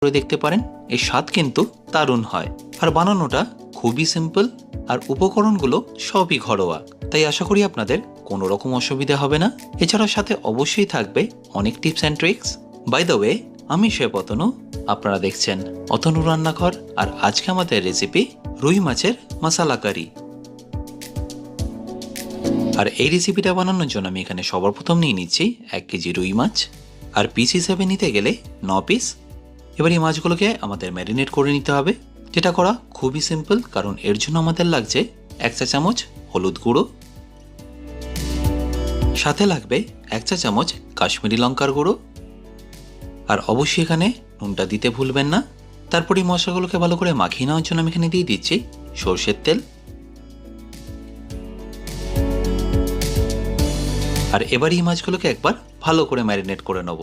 করে দেখতে পারেন, এর স্বাদ কিন্তু দারুণ হয়। আর বানানোটা খুবই সিম্পল, আর উপকরণগুলো সবই ঘরোয়া, তাই আশা করি আপনাদের কোনো রকম অসুবিধা হবে না। এছাড়া সাথে অবশ্যই থাকবে অনেক tips and tricks. By the way, আমি শেফ অতনু, আপনারা দেখছেন অতনু রান্নাঘর। আর আজকে আমাদের রেসিপি রুই মাছের মশালা কারি। আর এই রেসিপিটা বানানোর জন্য আমি এখানে সবার প্রথম নিয়ে নিচ্ছি 1 কেজি রুই মাছ, আর পিস হিসেবে নিতে গেলে 9 পিস। এবার এই মাছগুলোকে আমাদের ম্যারিনেট করে নিতে হবে, যেটা করা খুবই সিম্পল, কারণ এর জন্য আমাদের লাগছে 1 চা চামচ হলুদ গুঁড়ো, সাথে লাগবে 1 চা চামচ কাশ্মীরি লঙ্কার গুঁড়ো, আর অবশ্যই এখানে নুনটা দিতে ভুলবেন না। তারপর এই মশলাগুলোকে ভালো করে মাখিয়ে নেওয়ার জন্য আমি এখানে দিয়ে দিচ্ছি সরষের তেল। আর এবার এই মাছগুলোকে একবার ভালো করে ম্যারিনেট করে নেব।